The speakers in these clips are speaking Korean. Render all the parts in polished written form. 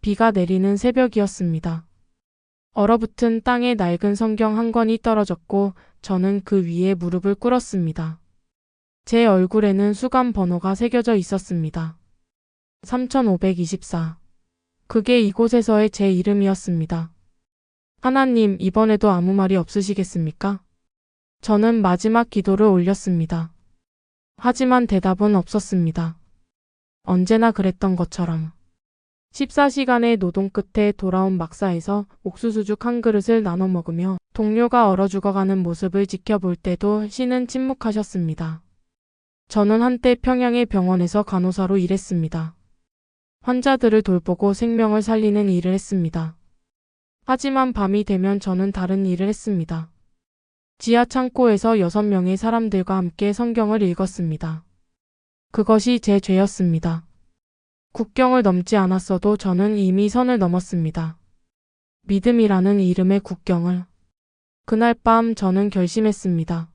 비가 내리는 새벽이었습니다. 얼어붙은 땅에 낡은 성경 한 권이 떨어졌고 저는 그 위에 무릎을 꿇었습니다. 제 얼굴에는 수감 번호가 새겨져 있었습니다. 3524. 그게 이곳에서의 제 이름이었습니다. 하나님, 이번에도 아무 말이 없으시겠습니까? 저는 마지막 기도를 올렸습니다. 하지만 대답은 없었습니다. 언제나 그랬던 것처럼. 14시간의 노동 끝에 돌아온 막사에서 옥수수죽 한 그릇을 나눠 먹으며 동료가 얼어 죽어가는 모습을 지켜볼 때도 신은 침묵하셨습니다. 저는 한때 평양의 병원에서 간호사로 일했습니다. 환자들을 돌보고 생명을 살리는 일을 했습니다. 하지만 밤이 되면 저는 다른 일을 했습니다. 지하 창고에서 6명의 사람들과 함께 성경을 읽었습니다. 그것이 제 죄였습니다. 국경을 넘지 않았어도 저는 이미 선을 넘었습니다. 믿음이라는 이름의 국경을. 그날 밤 저는 결심했습니다.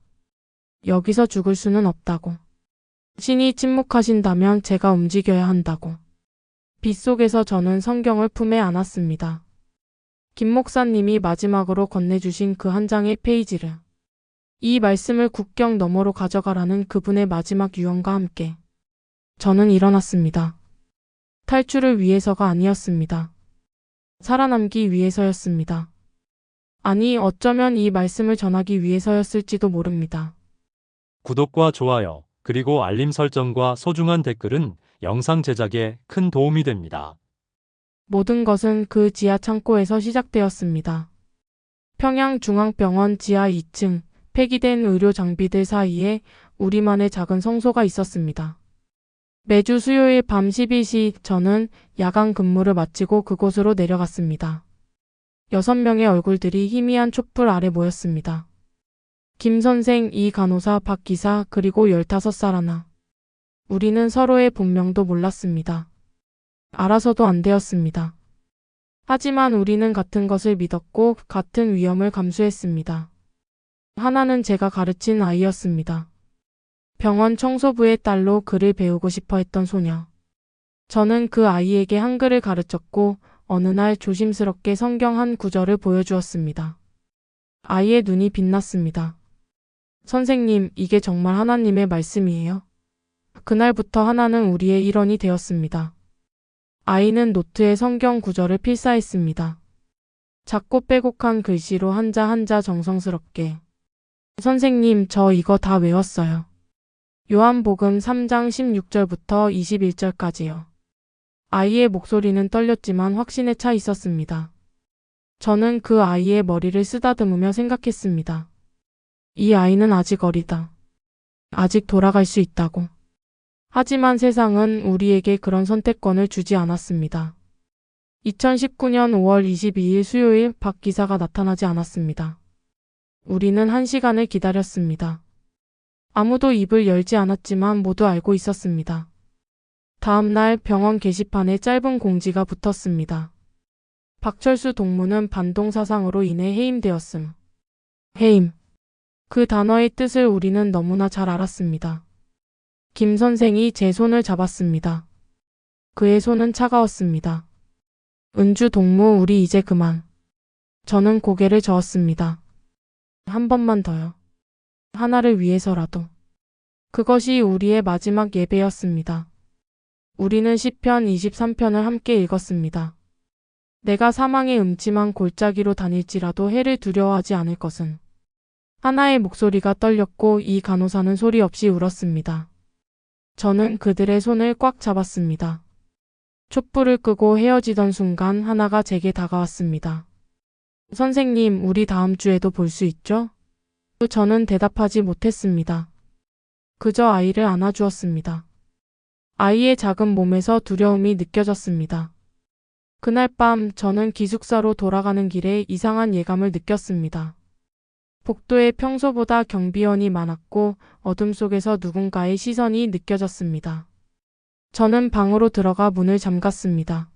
여기서 죽을 수는 없다고. 신이 침묵하신다면 제가 움직여야 한다고. 빗속에서 저는 성경을 품에 안았습니다. 김 목사님이 마지막으로 건네주신 그 한 장의 페이지를. 이 말씀을 국경 너머로 가져가라는 그분의 마지막 유언과 함께. 저는 일어났습니다. 탈출을 위해서가 아니었습니다. 살아남기 위해서였습니다. 아니, 어쩌면 이 말씀을 전하기 위해서였을지도 모릅니다. 구독과 좋아요, 그리고 알림 설정과 소중한 댓글은 영상 제작에 큰 도움이 됩니다. 모든 것은 그 지하 창고에서 시작되었습니다. 평양중앙병원 지하 2층, 폐기된 의료 장비들 사이에 우리만의 작은 성소가 있었습니다. 매주 수요일 밤 12시 저는 야간 근무를 마치고 그곳으로 내려갔습니다. 6명의 얼굴들이 희미한 촛불 아래 모였습니다. 김 선생, 이 간호사, 박 기사, 그리고 15살 하나. 우리는 서로의 본명도 몰랐습니다. 알아서도 안 되었습니다. 하지만 우리는 같은 것을 믿었고 같은 위험을 감수했습니다. 하나는 제가 가르친 아이였습니다. 병원 청소부의 딸로 글을 배우고 싶어 했던 소녀. 저는 그 아이에게 한글을 가르쳤고 어느 날 조심스럽게 성경 한 구절을 보여주었습니다. 아이의 눈이 빛났습니다. 선생님, 이게 정말 하나님의 말씀이에요? 그날부터 하나는 우리의 일원이 되었습니다. 아이는 노트에 성경 구절을 필사했습니다. 작고 빼곡한 글씨로 한자 한자 정성스럽게. 선생님, 저 이거 다 외웠어요. 요한복음 3장 16절부터 21절까지요. 아이의 목소리는 떨렸지만 확신에 차 있었습니다. 저는 그 아이의 머리를 쓰다듬으며 생각했습니다. 이 아이는 아직 어리다. 아직 돌아갈 수 있다고. 하지만 세상은 우리에게 그런 선택권을 주지 않았습니다. 2019년 5월 22일 수요일 박 기사가 나타나지 않았습니다. 우리는 1시간을 기다렸습니다. 아무도 입을 열지 않았지만 모두 알고 있었습니다. 다음 날 병원 게시판에 짧은 공지가 붙었습니다. 박철수 동무는 반동 사상으로 인해 해임되었음. 해임. 그 단어의 뜻을 우리는 너무나 잘 알았습니다. 김 선생이 제 손을 잡았습니다. 그의 손은 차가웠습니다. 은주 동무, 우리 이제 그만. 저는 고개를 저었습니다. 한 번만 더요. 하나를 위해서라도. 그것이 우리의 마지막 예배였습니다. 우리는 시편 23편을 함께 읽었습니다. 내가 사망의 음침한 골짜기로 다닐지라도 해를 두려워하지 않을 것은. 하나의 목소리가 떨렸고 이 간호사는 소리 없이 울었습니다. 저는 그들의 손을 꽉 잡았습니다. 촛불을 끄고 헤어지던 순간 하나가 제게 다가왔습니다. 선생님, 우리 다음 주에도 볼 수 있죠? 저는 대답하지 못했습니다. 그저 아이를 안아주었습니다. 아이의 작은 몸에서 두려움이 느껴졌습니다. 그날 밤 저는 기숙사로 돌아가는 길에 이상한 예감을 느꼈습니다. 복도에 평소보다 경비원이 많았고 어둠 속에서 누군가의 시선이 느껴졌습니다. 저는 방으로 들어가 문을 잠갔습니다.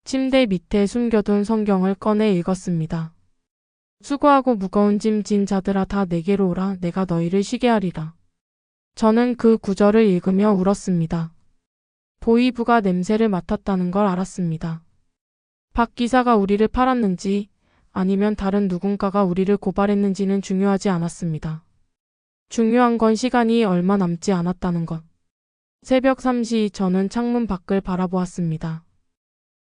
침대 밑에 숨겨둔 성경을 꺼내 읽었습니다. 수고하고 무거운 짐 진 자들아 다 내게로 오라, 내가 너희를 쉬게 하리라. 저는 그 구절을 읽으며 울었습니다. 보이부가 냄새를 맡았다는 걸 알았습니다. 박 기사가 우리를 팔았는지 아니면 다른 누군가가 우리를 고발했는지는 중요하지 않았습니다. 중요한 건 시간이 얼마 남지 않았다는 것. 새벽 3시 저는 창문 밖을 바라보았습니다.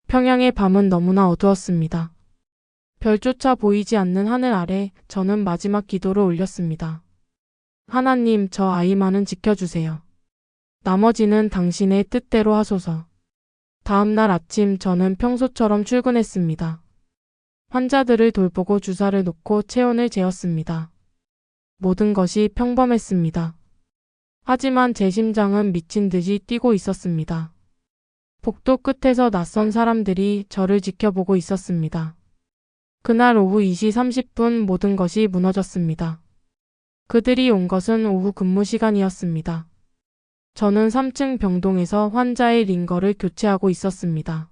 평양의 밤은 너무나 어두웠습니다. 별조차 보이지 않는 하늘 아래 저는 마지막 기도를 올렸습니다. 하나님, 저 아이만은 지켜주세요. 나머지는 당신의 뜻대로 하소서. 다음 날 아침 저는 평소처럼 출근했습니다. 환자들을 돌보고 주사를 놓고 체온을 재었습니다. 모든 것이 평범했습니다. 하지만 제 심장은 미친 듯이 뛰고 있었습니다. 복도 끝에서 낯선 사람들이 저를 지켜보고 있었습니다. 그날 오후 2시 30분 모든 것이 무너졌습니다. 그들이 온 것은 오후 근무 시간이었습니다. 저는 3층 병동에서 환자의 링거를 교체하고 있었습니다.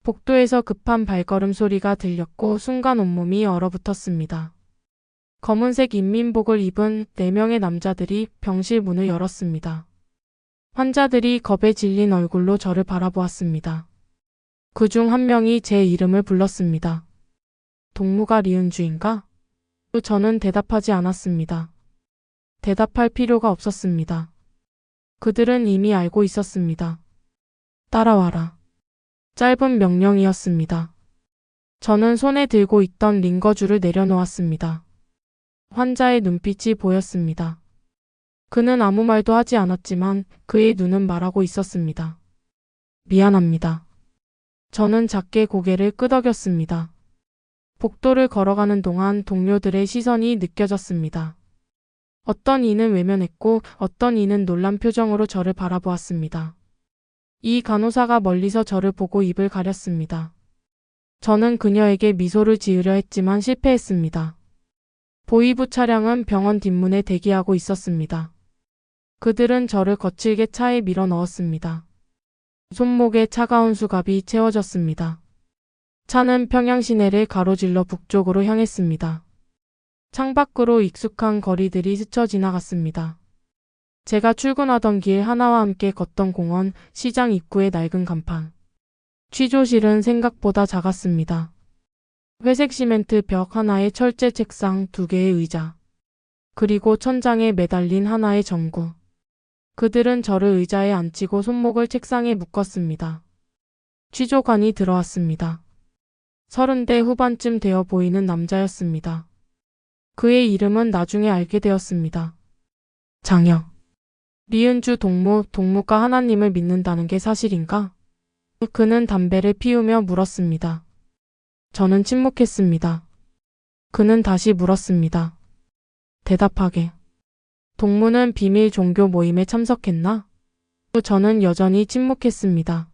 복도에서 급한 발걸음 소리가 들렸고 순간 온몸이 얼어붙었습니다. 검은색 인민복을 입은 4명의 남자들이 병실 문을 열었습니다. 환자들이 겁에 질린 얼굴로 저를 바라보았습니다. 그중 한 명이 제 이름을 불렀습니다. 동무가 리은주인가? 저는 대답하지 않았습니다. 대답할 필요가 없었습니다. 그들은 이미 알고 있었습니다. 따라와라. 짧은 명령이었습니다. 저는 손에 들고 있던 링거줄을 내려놓았습니다. 환자의 눈빛이 보였습니다. 그는 아무 말도 하지 않았지만 그의 눈은 말하고 있었습니다. 미안합니다. 저는 작게 고개를 끄덕였습니다. 복도를 걸어가는 동안 동료들의 시선이 느껴졌습니다. 어떤 이는 외면했고 어떤 이는 놀란 표정으로 저를 바라보았습니다. 이 간호사가 멀리서 저를 보고 입을 가렸습니다. 저는 그녀에게 미소를 지으려 했지만 실패했습니다. 보이부 차량은 병원 뒷문에 대기하고 있었습니다. 그들은 저를 거칠게 차에 밀어 넣었습니다. 손목에 차가운 수갑이 채워졌습니다. 차는 평양 시내를 가로질러 북쪽으로 향했습니다. 창밖으로 익숙한 거리들이 스쳐 지나갔습니다. 제가 출근하던 길 하나와 함께 걷던 공원, 시장 입구의 낡은 간판. 취조실은 생각보다 작았습니다. 회색 시멘트 벽 하나에 철제 책상 2개의 의자. 그리고 천장에 매달린 하나의 전구. 그들은 저를 의자에 앉히고 손목을 책상에 묶었습니다. 취조관이 들어왔습니다. 30대 후반쯤 되어 보이는 남자였습니다. 그의 이름은 나중에 알게 되었습니다. 장혁. 리은주 동무가 하나님을 믿는다는 게 사실인가? 그는 담배를 피우며 물었습니다. 저는 침묵했습니다. 그는 다시 물었습니다. 대답하게. 동무는 비밀 종교 모임에 참석했나? 저는 여전히 침묵했습니다.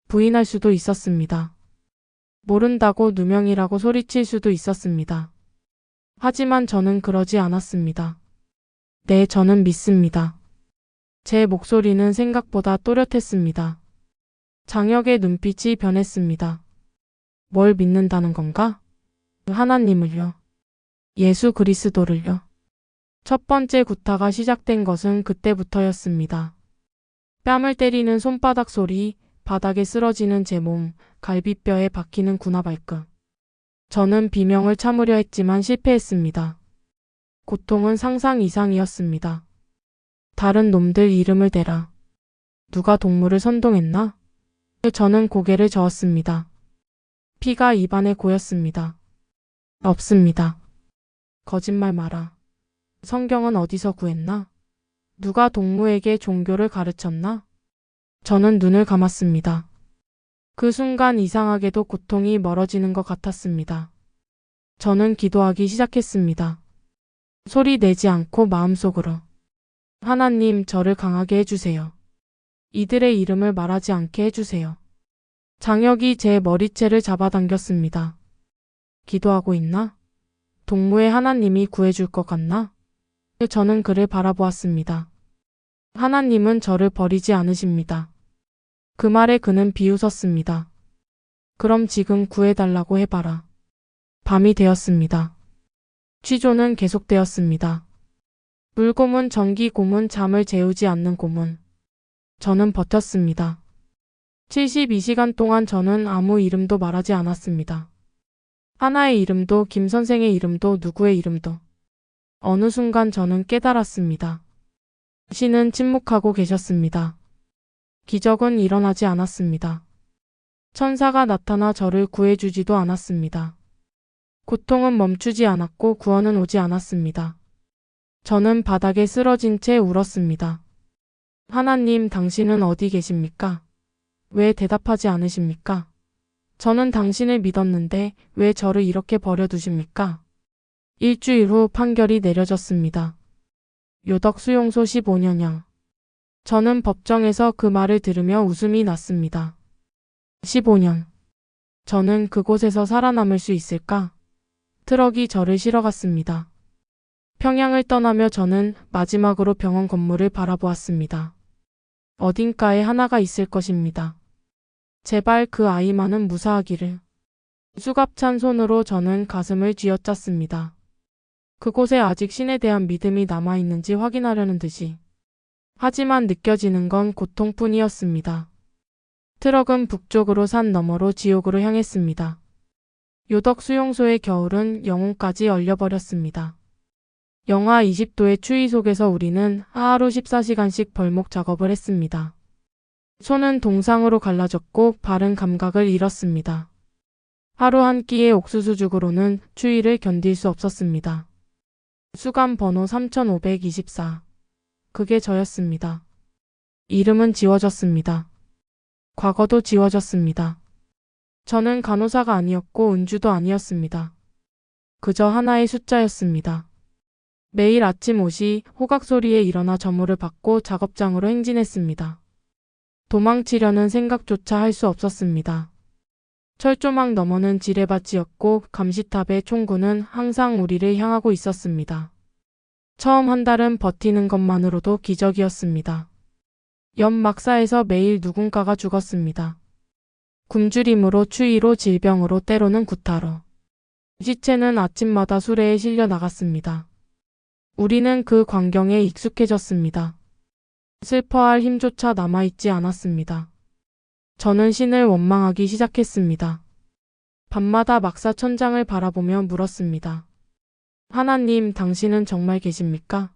부인할 수도 있었습니다. 모른다고 누명이라고 소리칠 수도 있었습니다. 하지만 저는 그러지 않았습니다. 네, 저는 믿습니다. 제 목소리는 생각보다 또렷했습니다. 장혁의 눈빛이 변했습니다. 뭘 믿는다는 건가? 하나님을요. 예수 그리스도를요. 첫 번째 구타가 시작된 것은 그때부터였습니다. 뺨을 때리는 손바닥 소리, 바닥에 쓰러지는 제 몸, 갈비뼈에 박히는 군화 발끝. 저는 비명을 참으려 했지만 실패했습니다. 고통은 상상 이상이었습니다. 다른 놈들 이름을 대라. 누가 동물을 선동했나? 저는 고개를 저었습니다. 피가 입안에 고였습니다. 없습니다. 거짓말 마라. 성경은 어디서 구했나? 누가 동무에게 종교를 가르쳤나? 저는 눈을 감았습니다. 그 순간 이상하게도 고통이 멀어지는 것 같았습니다. 저는 기도하기 시작했습니다. 소리 내지 않고 마음속으로. 하나님, 저를 강하게 해주세요. 이들의 이름을 말하지 않게 해주세요. 장혁이 제 머리채를 잡아당겼습니다. 기도하고 있나? 동무의 하나님이 구해줄 것 같나? 저는 그를 바라보았습니다. 하나님은 저를 버리지 않으십니다. 그 말에 그는 비웃었습니다. 그럼 지금 구해달라고 해봐라. 밤이 되었습니다. 취조는 계속되었습니다. 물고문, 전기 고문, 잠을 재우지 않는 고문. 저는 버텼습니다. 72시간 동안 저는 아무 이름도 말하지 않았습니다. 하나의 이름도, 김 선생의 이름도, 누구의 이름도. 어느 순간 저는 깨달았습니다. 신은 침묵하고 계셨습니다. 기적은 일어나지 않았습니다. 천사가 나타나 저를 구해주지도 않았습니다. 고통은 멈추지 않았고 구원은 오지 않았습니다. 저는 바닥에 쓰러진 채 울었습니다. 하나님, 당신은 어디 계십니까? 왜 대답하지 않으십니까? 저는 당신을 믿었는데 왜 저를 이렇게 버려두십니까? 일주일 후 판결이 내려졌습니다. 요덕 수용소 15년형. 저는 법정에서 그 말을 들으며 웃음이 났습니다. 15년. 저는 그곳에서 살아남을 수 있을까? 트럭이 저를 실어갔습니다. 평양을 떠나며 저는 마지막으로 병원 건물을 바라보았습니다. 어딘가에 하나가 있을 것입니다. 제발 그 아이만은 무사하기를. 수갑찬 손으로 저는 가슴을 쥐어짰습니다. 그곳에 아직 신에 대한 믿음이 남아있는지 확인하려는 듯이. 하지만 느껴지는 건 고통뿐이었습니다. 트럭은 북쪽으로 산 너머로 지옥으로 향했습니다. 요덕 수용소의 겨울은 영혼까지 얼려버렸습니다. 영하 20도의 추위 속에서 우리는 하루 14시간씩 벌목 작업을 했습니다. 손은 동상으로 갈라졌고 발은 감각을 잃었습니다. 하루 한 끼의 옥수수죽으로는 추위를 견딜 수 없었습니다. 수감 번호 3524. 그게 저였습니다. 이름은 지워졌습니다. 과거도 지워졌습니다. 저는 간호사가 아니었고 은주도 아니었습니다. 그저 하나의 숫자였습니다. 매일 아침 5시 호각 소리에 일어나 점호를 받고 작업장으로 행진했습니다. 도망치려는 생각조차 할 수 없었습니다. 철조망 너머는 지뢰밭이었고 감시탑의 총구는 항상 우리를 향하고 있었습니다. 처음 한 달은 버티는 것만으로도 기적이었습니다. 옆 막사에서 매일 누군가가 죽었습니다. 굶주림으로, 추위로, 질병으로, 때로는 구타로. 시체는 아침마다 수레에 실려 나갔습니다. 우리는 그 광경에 익숙해졌습니다. 슬퍼할 힘조차 남아있지 않았습니다. 저는 신을 원망하기 시작했습니다. 밤마다 막사 천장을 바라보며 물었습니다. 하나님, 당신은 정말 계십니까?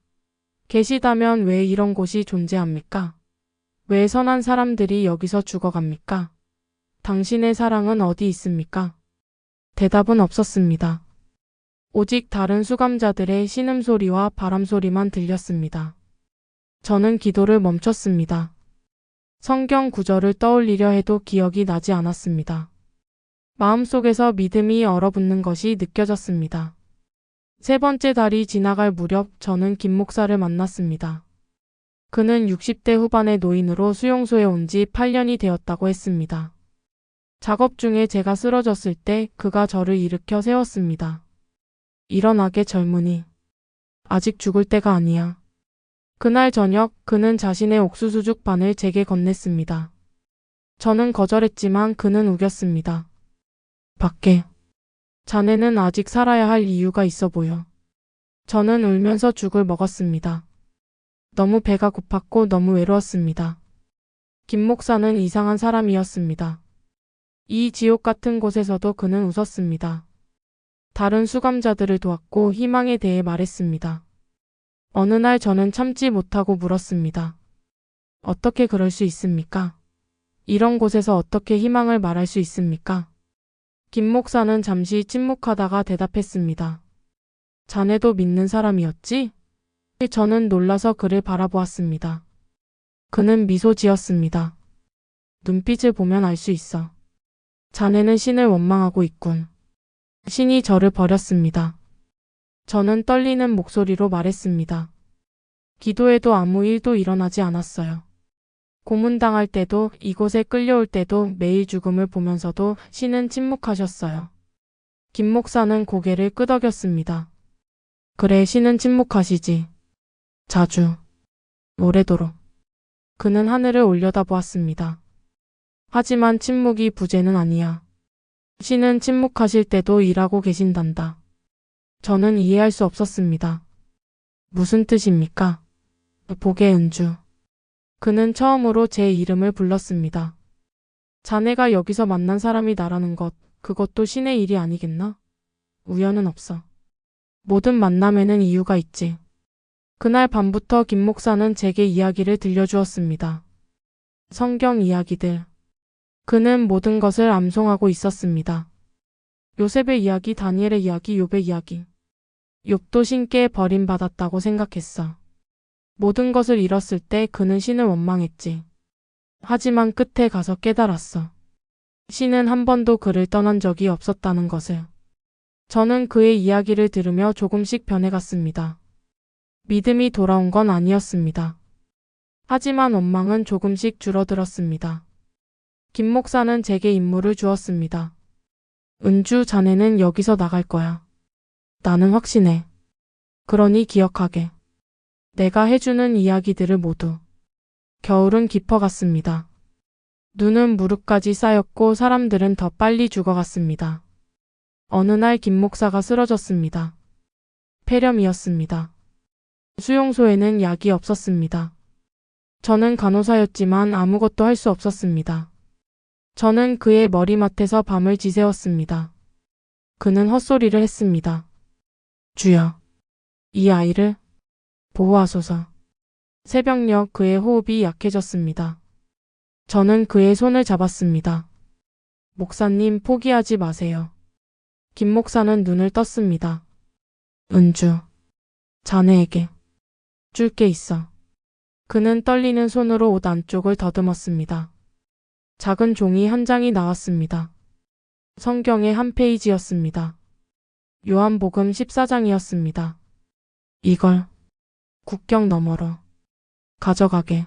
계시다면 왜 이런 곳이 존재합니까? 왜 선한 사람들이 여기서 죽어갑니까? 당신의 사랑은 어디 있습니까? 대답은 없었습니다. 오직 다른 수감자들의 신음소리와 바람소리만 들렸습니다. 저는 기도를 멈췄습니다. 성경 구절을 떠올리려 해도 기억이 나지 않았습니다. 마음속에서 믿음이 얼어붙는 것이 느껴졌습니다. 세 번째 달이 지나갈 무렵 저는 김 목사를 만났습니다. 그는 60대 후반의 노인으로 수용소에 온 지 8년이 되었다고 했습니다. 작업 중에 제가 쓰러졌을 때 그가 저를 일으켜 세웠습니다. 일어나게, 젊은이. 아직 죽을 때가 아니야. 그날 저녁 그는 자신의 옥수수죽 반을 제게 건넸습니다. 저는 거절했지만 그는 우겼습니다. 밖에. 자네는 아직 살아야 할 이유가 있어 보여. 저는 울면서 죽을 먹었습니다. 너무 배가 고팠고 너무 외로웠습니다. 김 목사는 이상한 사람이었습니다. 이 지옥 같은 곳에서도 그는 웃었습니다. 다른 수감자들을 도왔고 희망에 대해 말했습니다. 어느 날 저는 참지 못하고 물었습니다. 어떻게 그럴 수 있습니까? 이런 곳에서 어떻게 희망을 말할 수 있습니까? 김 목사는 잠시 침묵하다가 대답했습니다. 자네도 믿는 사람이었지? 저는 놀라서 그를 바라보았습니다. 그는 미소 지었습니다. 눈빛을 보면 알 수 있어. 자네는 신을 원망하고 있군. 신이 저를 버렸습니다. 저는 떨리는 목소리로 말했습니다. 기도해도 아무 일도 일어나지 않았어요. 고문당할 때도, 이곳에 끌려올 때도, 매일 죽음을 보면서도 신은 침묵하셨어요. 김 목사는 고개를 끄덕였습니다. 그래, 신은 침묵하시지. 자주. 오래도록. 그는 하늘을 올려다보았습니다. 하지만 침묵이 부재는 아니야. 신은 침묵하실 때도 일하고 계신단다. 저는 이해할 수 없었습니다. 무슨 뜻입니까? 복의 은주. 그는 처음으로 제 이름을 불렀습니다. 자네가 여기서 만난 사람이 나라는 것, 그것도 신의 일이 아니겠나? 우연은 없어. 모든 만남에는 이유가 있지. 그날 밤부터 김 목사는 제게 이야기를 들려주었습니다. 성경 이야기들. 그는 모든 것을 암송하고 있었습니다. 요셉의 이야기, 다니엘의 이야기, 욥의 이야기. 욥도 신께 버림받았다고 생각했어. 모든 것을 잃었을 때 그는 신을 원망했지. 하지만 끝에 가서 깨달았어. 신은 한 번도 그를 떠난 적이 없었다는 것을. 저는 그의 이야기를 들으며 조금씩 변해갔습니다. 믿음이 돌아온 건 아니었습니다. 하지만 원망은 조금씩 줄어들었습니다. 김 목사는 제게 임무를 주었습니다. 은주, 자네는 여기서 나갈 거야. 나는 확신해. 그러니 기억하게. 내가 해주는 이야기들을 모두. 겨울은 깊어갔습니다. 눈은 무릎까지 쌓였고 사람들은 더 빨리 죽어갔습니다. 어느 날 김 목사가 쓰러졌습니다. 폐렴이었습니다. 수용소에는 약이 없었습니다. 저는 간호사였지만 아무것도 할 수 없었습니다. 저는 그의 머리맡에서 밤을 지새웠습니다. 그는 헛소리를 했습니다. 주여, 이 아이를 보호하소서. 새벽녘 그의 호흡이 약해졌습니다. 저는 그의 손을 잡았습니다. 목사님, 포기하지 마세요. 김 목사는 눈을 떴습니다. 은주, 자네에게 줄 게 있어. 그는 떨리는 손으로 옷 안쪽을 더듬었습니다. 작은 종이 한 장이 나왔습니다. 성경의 한 페이지였습니다. 요한복음 14장이었습니다. 이걸 국경 너머로 가져가게.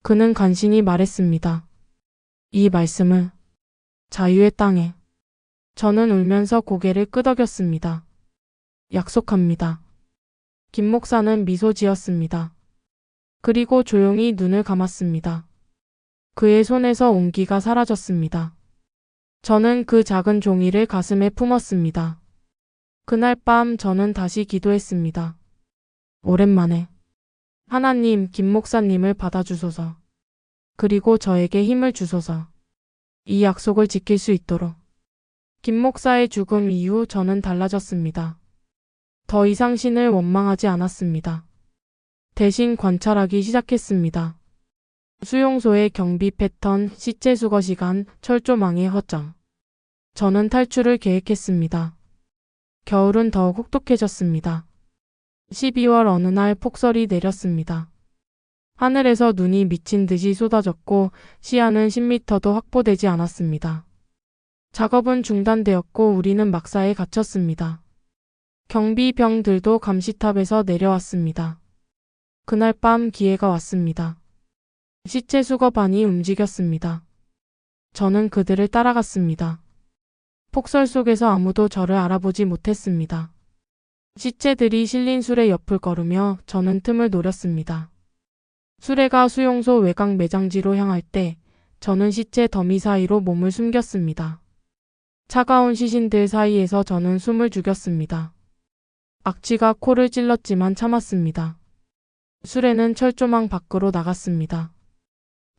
그는 간신히 말했습니다. 이 말씀을 자유의 땅에. 저는 울면서 고개를 끄덕였습니다. 약속합니다. 김 목사는 미소 지었습니다. 그리고 조용히 눈을 감았습니다. 그의 손에서 온기가 사라졌습니다. 저는 그 작은 종이를 가슴에 품었습니다. 그날 밤 저는 다시 기도했습니다. 오랜만에 하나님, 김 목사님을 받아주소서. 그리고 저에게 힘을 주소서. 이 약속을 지킬 수 있도록. 김 목사의 죽음 이후 저는 달라졌습니다. 더 이상 신을 원망하지 않았습니다. 대신 관찰하기 시작했습니다. 수용소의 경비 패턴, 시체 수거 시간, 철조망의 허점. 저는 탈출을 계획했습니다. 겨울은 더욱 혹독해졌습니다. 12월 어느 날 폭설이 내렸습니다. 하늘에서 눈이 미친 듯이 쏟아졌고 시야는 10m도 확보되지 않았습니다. 작업은 중단되었고 우리는 막사에 갇혔습니다. 경비병들도 감시탑에서 내려왔습니다. 그날 밤 기회가 왔습니다. 시체 수거반이 움직였습니다. 저는 그들을 따라갔습니다. 폭설 속에서 아무도 저를 알아보지 못했습니다. 시체들이 실린 수레 옆을 걸으며 저는 틈을 노렸습니다. 수레가 수용소 외곽 매장지로 향할 때 저는 시체 더미 사이로 몸을 숨겼습니다. 차가운 시신들 사이에서 저는 숨을 죽였습니다. 악취가 코를 찔렀지만 참았습니다. 수레는 철조망 밖으로 나갔습니다.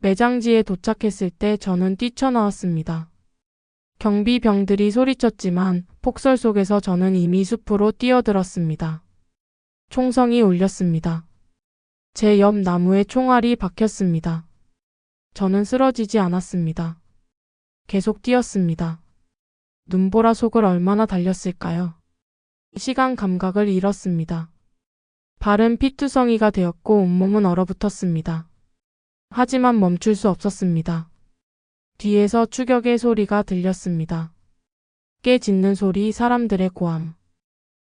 매장지에 도착했을 때 저는 뛰쳐나왔습니다. 경비병들이 소리쳤지만 폭설 속에서 저는 이미 숲으로 뛰어들었습니다. 총성이 울렸습니다. 제 옆 나무에 총알이 박혔습니다. 저는 쓰러지지 않았습니다. 계속 뛰었습니다. 눈보라 속을 얼마나 달렸을까요? 시간 감각을 잃었습니다. 발은 피투성이가 되었고 온몸은 얼어붙었습니다. 하지만 멈출 수 없었습니다. 뒤에서 추격의 소리가 들렸습니다. 깨 짖는 소리, 사람들의 고함.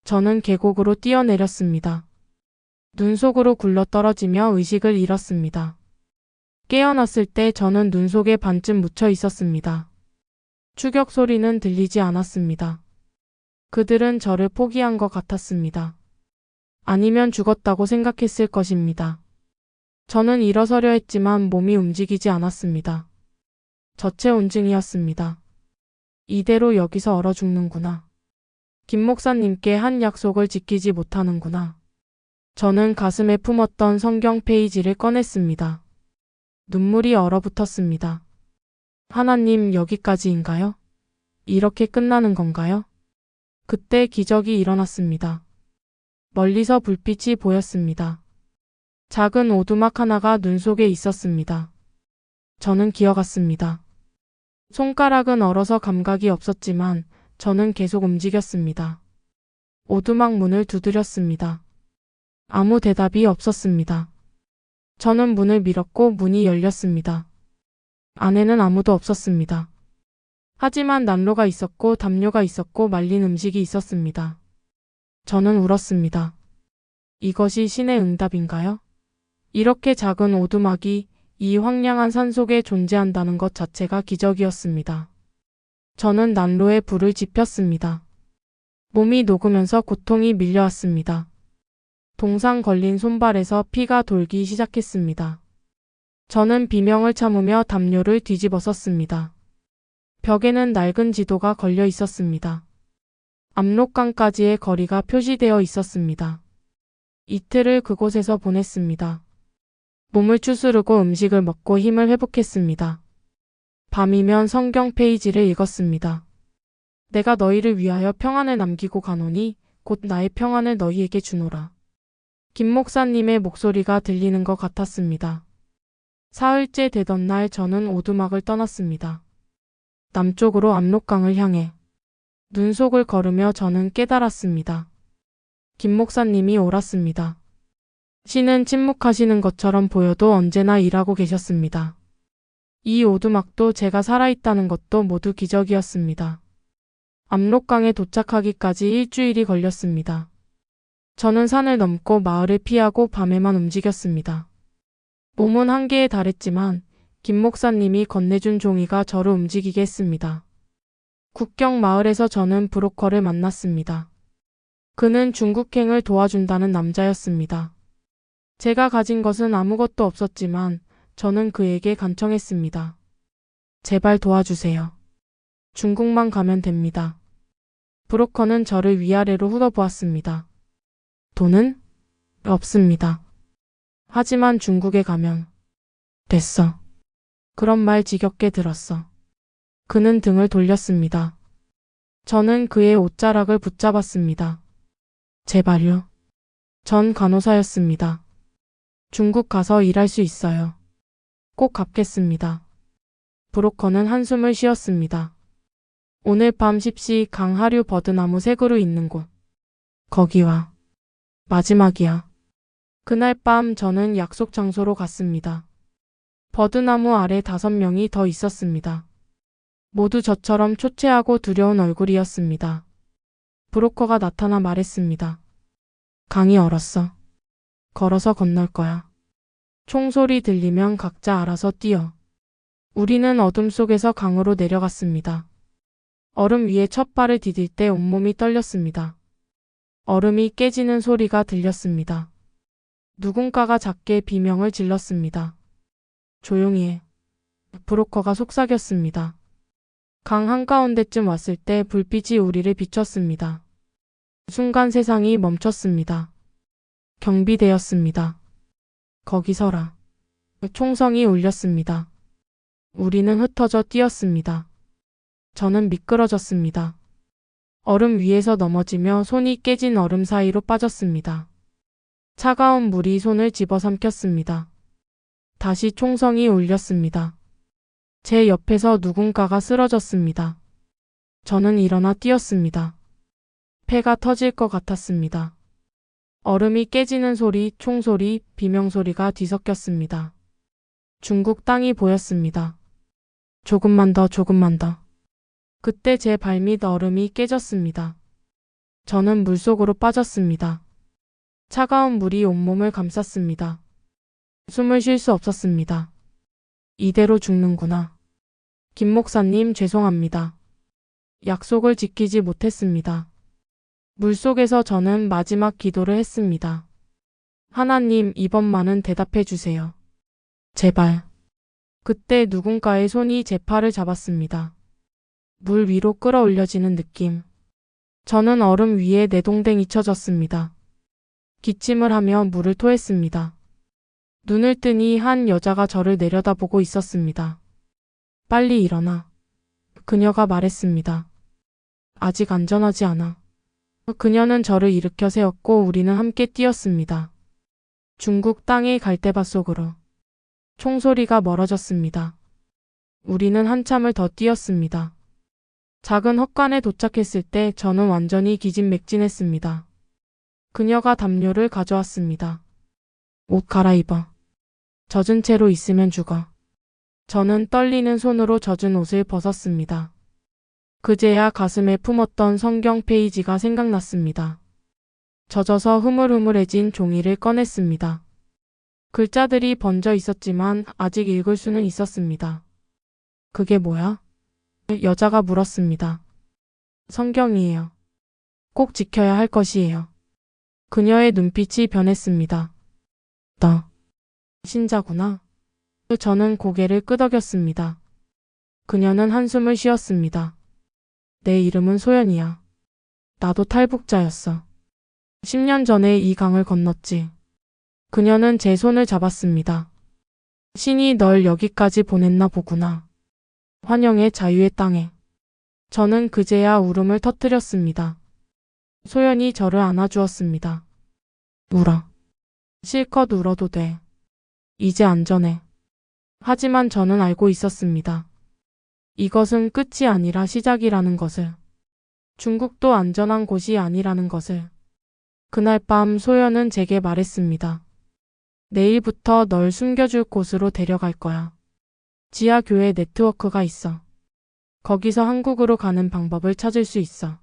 저는 계곡으로 뛰어내렸습니다. 눈 속으로 굴러떨어지며 의식을 잃었습니다. 깨어났을 때 저는 눈 속에 반쯤 묻혀 있었습니다. 추격 소리는 들리지 않았습니다. 그들은 저를 포기한 것 같았습니다. 아니면 죽었다고 생각했을 것입니다. 저는 일어서려 했지만 몸이 움직이지 않았습니다. 저체온증이었습니다. 이대로 여기서 얼어 죽는구나. 김 목사님께 한 약속을 지키지 못하는구나. 저는 가슴에 품었던 성경 페이지를 꺼냈습니다. 눈물이 얼어붙었습니다. 하나님, 여기까지인가요? 이렇게 끝나는 건가요? 그때 기적이 일어났습니다. 멀리서 불빛이 보였습니다. 작은 오두막 하나가 눈 속에 있었습니다. 저는 기어갔습니다. 손가락은 얼어서 감각이 없었지만 저는 계속 움직였습니다. 오두막 문을 두드렸습니다. 아무 대답이 없었습니다. 저는 문을 밀었고 문이 열렸습니다. 안에는 아무도 없었습니다. 하지만 난로가 있었고 담요가 있었고 말린 음식이 있었습니다. 저는 울었습니다. 이것이 신의 응답인가요? 이렇게 작은 오두막이 이 황량한 산 속에 존재한다는 것 자체가 기적이었습니다. 저는 난로에 불을 지폈습니다. 몸이 녹으면서 고통이 밀려왔습니다. 동상 걸린 손발에서 피가 돌기 시작했습니다. 저는 비명을 참으며 담요를 뒤집어 썼습니다. 벽에는 낡은 지도가 걸려 있었습니다. 압록강까지의 거리가 표시되어 있었습니다. 이틀을 그곳에서 보냈습니다. 몸을 추스르고 음식을 먹고 힘을 회복했습니다. 밤이면 성경 페이지를 읽었습니다. 내가 너희를 위하여 평안을 남기고 가노니 곧 나의 평안을 너희에게 주노라. 김 목사님의 목소리가 들리는 것 같았습니다. 사흘째 되던 날 저는 오두막을 떠났습니다. 남쪽으로 압록강을 향해 눈속을 걸으며 저는 깨달았습니다. 김 목사님이 옳았습니다. 신은 침묵하시는 것처럼 보여도 언제나 일하고 계셨습니다. 이 오두막도 제가 살아있다는 것도 모두 기적이었습니다. 압록강에 도착하기까지 일주일이 걸렸습니다. 저는 산을 넘고 마을을 피하고 밤에만 움직였습니다. 몸은 한계에 달했지만 김 목사님이 건네준 종이가 저를 움직이게 했습니다. 국경 마을에서 저는 브로커를 만났습니다. 그는 중국행을 도와준다는 남자였습니다. 제가 가진 것은 아무것도 없었지만 저는 그에게 간청했습니다. 제발 도와주세요. 중국만 가면 됩니다. 브로커는 저를 위아래로 훑어보았습니다. 돈은? 없습니다. 하지만 중국에 가면 됐어. 그런 말 지겹게 들었어. 그는 등을 돌렸습니다. 저는 그의 옷자락을 붙잡았습니다. 제발요. 전 간호사였습니다. 중국 가서 일할 수 있어요. 꼭 갚겠습니다. 브로커는 한숨을 쉬었습니다. 오늘 밤 10시 강하류 버드나무 새 그루 있는 곳. 거기와 마지막이야. 그날 밤 저는 약속 장소로 갔습니다. 버드나무 아래 5명이 더 있었습니다. 모두 저처럼 초췌하고 두려운 얼굴이었습니다. 브로커가 나타나 말했습니다. 강이 얼었어. 걸어서 건널 거야. 총소리 들리면 각자 알아서 뛰어. 우리는 어둠 속에서 강으로 내려갔습니다. 얼음 위에 첫 발을 디딜 때 온몸이 떨렸습니다. 얼음이 깨지는 소리가 들렸습니다. 누군가가 작게 비명을 질렀습니다. 조용히 해. 브로커가 속삭였습니다. 강 한가운데쯤 왔을 때 불빛이 우리를 비췄습니다. 순간 세상이 멈췄습니다. 경비되었습니다. 거기 서라. 총성이 울렸습니다. 우리는 흩어져 뛰었습니다. 저는 미끄러졌습니다. 얼음 위에서 넘어지며 손이 깨진 얼음 사이로 빠졌습니다. 차가운 물이 손을 집어삼켰습니다. 다시 총성이 울렸습니다. 제 옆에서 누군가가 쓰러졌습니다. 저는 일어나 뛰었습니다. 폐가 터질 것 같았습니다. 얼음이 깨지는 소리, 총소리, 비명소리가 뒤섞였습니다. 중국 땅이 보였습니다. 조금만 더, 조금만 더. 그때 제 발밑 얼음이 깨졌습니다. 저는 물속으로 빠졌습니다. 차가운 물이 온몸을 감쌌습니다. 숨을 쉴 수 없었습니다. 이대로 죽는구나. 김 목사님, 죄송합니다. 약속을 지키지 못했습니다. 물속에서 저는 마지막 기도를 했습니다. 하나님, 이번만은 대답해 주세요. 제발. 그때 누군가의 손이 제 팔을 잡았습니다. 물 위로 끌어올려지는 느낌. 저는 얼음 위에 내동댕 잊혀졌습니다. 기침을 하며 물을 토했습니다. 눈을 뜨니 한 여자가 저를 내려다보고 있었습니다. 빨리 일어나. 그녀가 말했습니다. 아직 안전하지 않아. 그녀는 저를 일으켜 세웠고 우리는 함께 뛰었습니다. 중국 땅의 갈대밭 속으로. 총소리가 멀어졌습니다. 우리는 한참을 더 뛰었습니다. 작은 헛간에 도착했을 때 저는 완전히 기진맥진했습니다. 그녀가 담요를 가져왔습니다. 옷 갈아입어. 젖은 채로 있으면 죽어. 저는 떨리는 손으로 젖은 옷을 벗었습니다. 그제야 가슴에 품었던 성경 페이지가 생각났습니다. 젖어서 흐물흐물해진 종이를 꺼냈습니다. 글자들이 번져 있었지만 아직 읽을 수는 있었습니다. 그게 뭐야? 여자가 물었습니다. 성경이에요. 꼭 지켜야 할 것이에요. 그녀의 눈빛이 변했습니다. 너 신자구나. 저는 고개를 끄덕였습니다. 그녀는 한숨을 쉬었습니다. 내 이름은 소연이야. 나도 탈북자였어. 10년 전에 이 강을 건넜지. 그녀는 제 손을 잡았습니다. 신이 널 여기까지 보냈나 보구나. 환영의 자유의 땅에. 저는 그제야 울음을 터뜨렸습니다. 소연이 저를 안아주었습니다. 울어. 실컷 울어도 돼. 이제 안전해. 하지만 저는 알고 있었습니다. 이것은 끝이 아니라 시작이라는 것을. 중국도 안전한 곳이 아니라는 것을. 그날 밤 소연은 제게 말했습니다. 내일부터 널 숨겨줄 곳으로 데려갈 거야. 지하 교회 네트워크가 있어. 거기서 한국으로 가는 방법을 찾을 수 있어.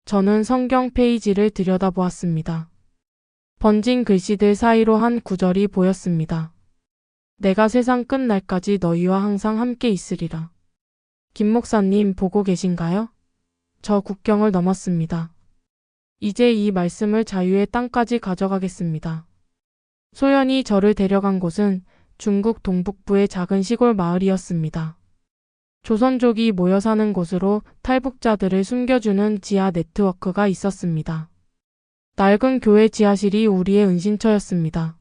저는 성경 페이지를 들여다보았습니다. 번진 글씨들 사이로 한 구절이 보였습니다. 내가 세상 끝날까지 너희와 항상 함께 있으리라. 김 목사님 보고 계신가요? 저 국경을 넘었습니다. 이제 이 말씀을 자유의 땅까지 가져가겠습니다. 소연이 저를 데려간 곳은 중국 동북부의 작은 시골 마을이었습니다. 조선족이 모여 사는 곳으로 탈북자들을 숨겨주는 지하 네트워크가 있었습니다. 낡은 교회 지하실이 우리의 은신처였습니다.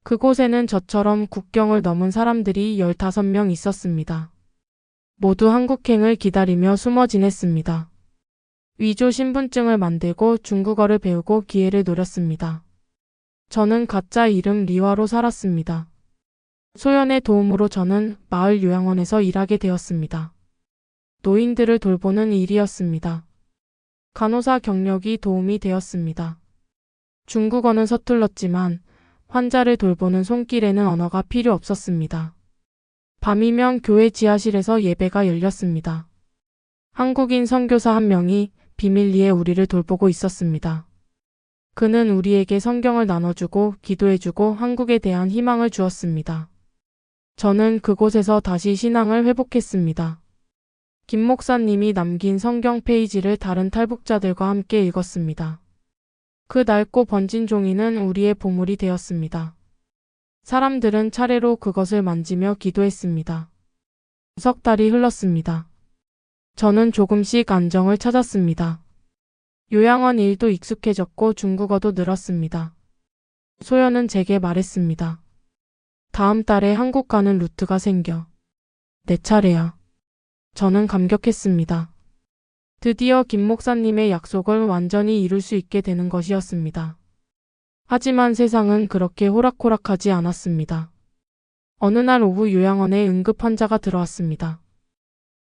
그곳에는 저처럼 국경을 넘은 사람들이 15명 있었습니다. 모두 한국행을 기다리며 숨어 지냈습니다. 위조 신분증을 만들고 중국어를 배우고 기회를 노렸습니다. 저는 가짜 이름 리화로 살았습니다. 소연의 도움으로 저는 마을 요양원에서 일하게 되었습니다. 노인들을 돌보는 일이었습니다. 간호사 경력이 도움이 되었습니다. 중국어는 서툴렀지만 환자를 돌보는 손길에는 언어가 필요 없었습니다. 밤이면 교회 지하실에서 예배가 열렸습니다. 한국인 선교사 한 명이 비밀리에 우리를 돌보고 있었습니다. 그는 우리에게 성경을 나눠주고 기도해주고 한국에 대한 희망을 주었습니다. 저는 그곳에서 다시 신앙을 회복했습니다. 김 목사님이 남긴 성경 페이지를 다른 탈북자들과 함께 읽었습니다. 그 낡고 번진 종이는 우리의 보물이 되었습니다. 사람들은 차례로 그것을 만지며 기도했습니다. 석 달이 흘렀습니다. 저는 조금씩 안정을 찾았습니다. 요양원 일도 익숙해졌고 중국어도 늘었습니다. 소연은 제게 말했습니다. 다음 달에 한국 가는 루트가 생겨. 내 차례야. 저는 감격했습니다. 드디어 김 목사님의 약속을 완전히 이룰 수 있게 되는 것이었습니다. 하지만 세상은 그렇게 호락호락하지 않았습니다. 어느 날 오후 요양원에 응급 환자가 들어왔습니다.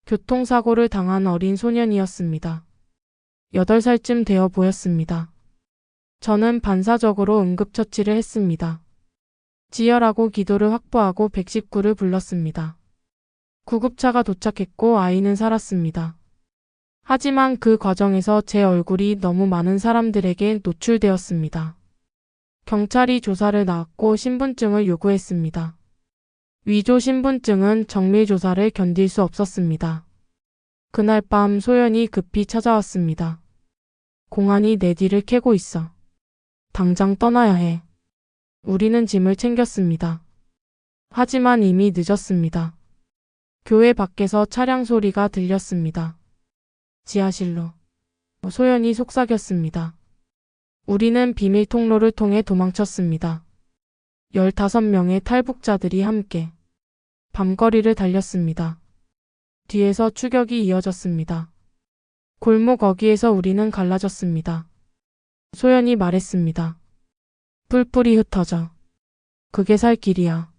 교통사고를 당한 어린 소년이었습니다. 8살쯤 되어 보였습니다. 저는 반사적으로 응급처치를 했습니다. 지혈하고 기도를 확보하고 119를 불렀습니다. 구급차가 도착했고 아이는 살았습니다. 하지만 그 과정에서 제 얼굴이 너무 많은 사람들에게 노출되었습니다. 경찰이 조사를 나왔고 신분증을 요구했습니다. 위조 신분증은 정밀 조사를 견딜 수 없었습니다. 그날 밤 소연이 급히 찾아왔습니다. 공안이 내 뒤를 캐고 있어. 당장 떠나야 해. 우리는 짐을 챙겼습니다. 하지만 이미 늦었습니다. 교회 밖에서 차량 소리가 들렸습니다. 지하실로. 소연이 속삭였습니다. 우리는 비밀 통로를 통해 도망쳤습니다. 15명의 탈북자들이 함께 밤거리를 달렸습니다. 뒤에서 추격이 이어졌습니다. 골목 어귀에서 우리는 갈라졌습니다. 소연이 말했습니다. 뿔뿔이 흩어져. 그게 살 길이야.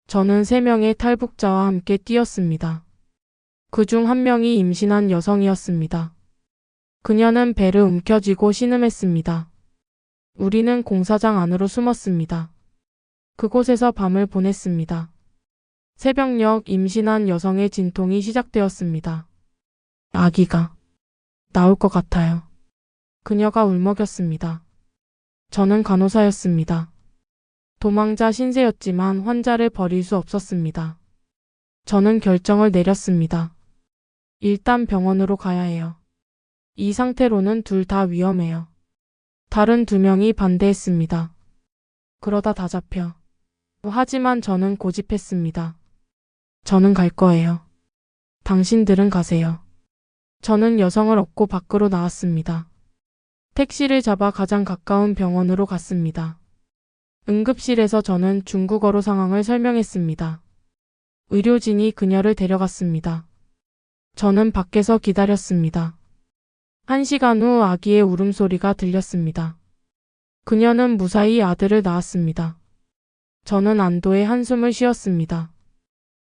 저는 3명의 탈북자와 함께 뛰었습니다. 그중 한 명이 임신한 여성이었습니다. 그녀는 배를 움켜쥐고 신음했습니다. 우리는 공사장 안으로 숨었습니다. 그곳에서 밤을 보냈습니다. 새벽녘 임신한 여성의 진통이 시작되었습니다. 아기가 나올 것 같아요. 그녀가 울먹였습니다. 저는 간호사였습니다. 도망자 신세였지만 환자를 버릴 수 없었습니다. 저는 결정을 내렸습니다. 일단 병원으로 가야 해요. 이 상태로는 둘 다 위험해요. 다른 2명이 반대했습니다. 그러다 다 잡혀. 하지만 저는 고집했습니다. 저는 갈 거예요. 당신들은 가세요. 저는 여성을 업고 밖으로 나왔습니다. 택시를 잡아 가장 가까운 병원으로 갔습니다. 응급실에서 저는 중국어로 상황을 설명했습니다. 의료진이 그녀를 데려갔습니다. 저는 밖에서 기다렸습니다. 1시간 후 아기의 울음소리가 들렸습니다. 그녀는 무사히 아들을 낳았습니다. 저는 안도의 한숨을 쉬었습니다.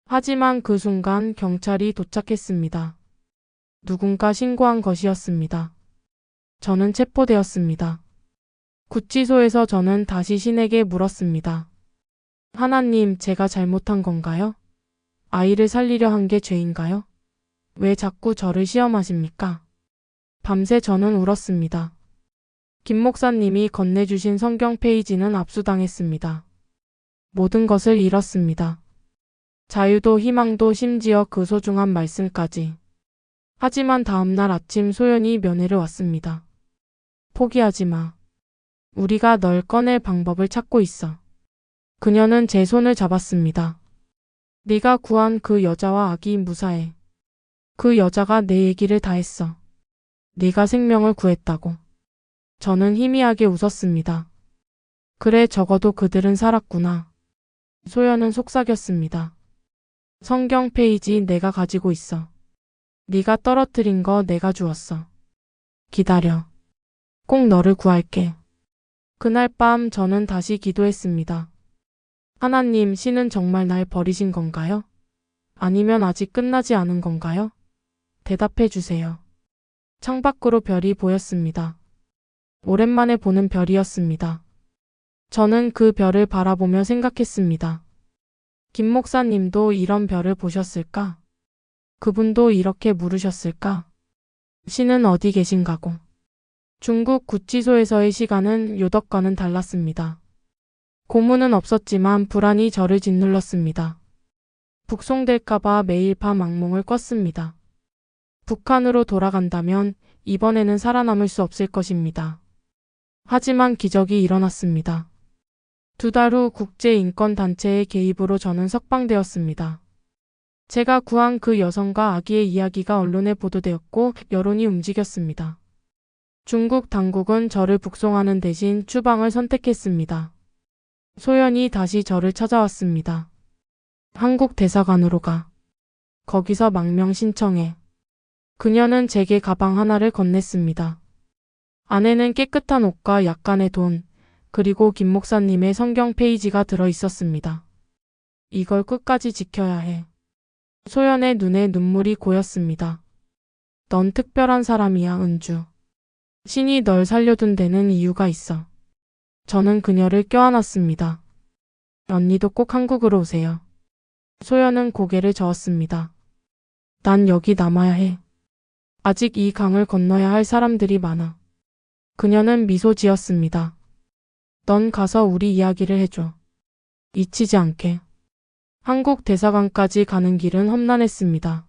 하지만 그 순간 경찰이 도착했습니다. 누군가 신고한 것이었습니다. 저는 체포되었습니다. 구치소에서 저는 다시 신에게 물었습니다. 하나님, 제가 잘못한 건가요? 아이를 살리려 한 게 죄인가요? 왜 자꾸 저를 시험하십니까? 밤새 저는 울었습니다. 김 목사님이 건네주신 성경 페이지는 압수당했습니다. 모든 것을 잃었습니다. 자유도 희망도 심지어 그 소중한 말씀까지. 하지만 다음날 아침 소연이 면회를 왔습니다. 포기하지 마. 우리가 널 꺼낼 방법을 찾고 있어. 그녀는 제 손을 잡았습니다. 네가 구한 그 여자와 아기 무사해. 그 여자가 내 얘기를 다 했어. 네가 생명을 구했다고. 저는 희미하게 웃었습니다. 그래, 적어도 그들은 살았구나. 소연은 속삭였습니다. 성경 페이지 내가 가지고 있어. 네가 떨어뜨린 거 내가 주었어. 기다려. 꼭 너를 구할게. 그날 밤 저는 다시 기도했습니다. 하나님, 신은 정말 날 버리신 건가요? 아니면 아직 끝나지 않은 건가요? 대답해 주세요. 창밖으로 별이 보였습니다. 오랜만에 보는 별이었습니다. 저는 그 별을 바라보며 생각했습니다. 김 목사님도 이런 별을 보셨을까? 그분도 이렇게 물으셨을까? 신은 어디 계신가고? 중국 구치소에서의 시간은 요덕과는 달랐습니다. 고문은 없었지만 불안이 저를 짓눌렀습니다. 북송될까봐 매일 밤 악몽을 꿨습니다. 북한으로 돌아간다면 이번에는 살아남을 수 없을 것입니다. 하지만 기적이 일어났습니다. 2달 후 국제인권단체의 개입으로 저는 석방되었습니다. 제가 구한 그 여성과 아기의 이야기가 언론에 보도되었고 여론이 움직였습니다. 중국 당국은 저를 북송하는 대신 추방을 선택했습니다. 소연이 다시 저를 찾아왔습니다. 한국 대사관으로 가. 거기서 망명 신청해. 그녀는 제게 가방 하나를 건넸습니다. 안에는 깨끗한 옷과 약간의 돈, 그리고 김 목사님의 성경 페이지가 들어 있었습니다. 이걸 끝까지 지켜야 해. 소연의 눈에 눈물이 고였습니다. 넌 특별한 사람이야, 은주. 신이 널 살려둔 데는 이유가 있어. 저는 그녀를 껴안았습니다. 언니도 꼭 한국으로 오세요. 소연은 고개를 저었습니다. 난 여기 남아야 해. 아직 이 강을 건너야 할 사람들이 많아. 그녀는 미소 지었습니다. 넌 가서 우리 이야기를 해줘. 잊히지 않게. 한국 대사관까지 가는 길은 험난했습니다.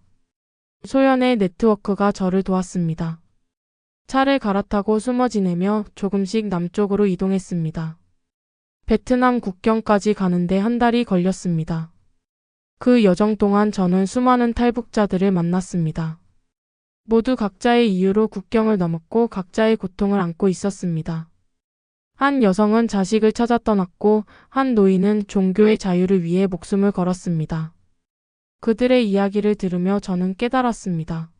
소연의 네트워크가 저를 도왔습니다. 차를 갈아타고 숨어 지내며 조금씩 남쪽으로 이동했습니다. 베트남 국경까지 가는데 1달이 걸렸습니다. 그 여정 동안 저는 수많은 탈북자들을 만났습니다. 모두 각자의 이유로 국경을 넘었고 각자의 고통을 안고 있었습니다. 한 여성은 자식을 찾아 떠났고 한 노인은 종교의 자유를 위해 목숨을 걸었습니다. 그들의 이야기를 들으며 저는 깨달았습니다.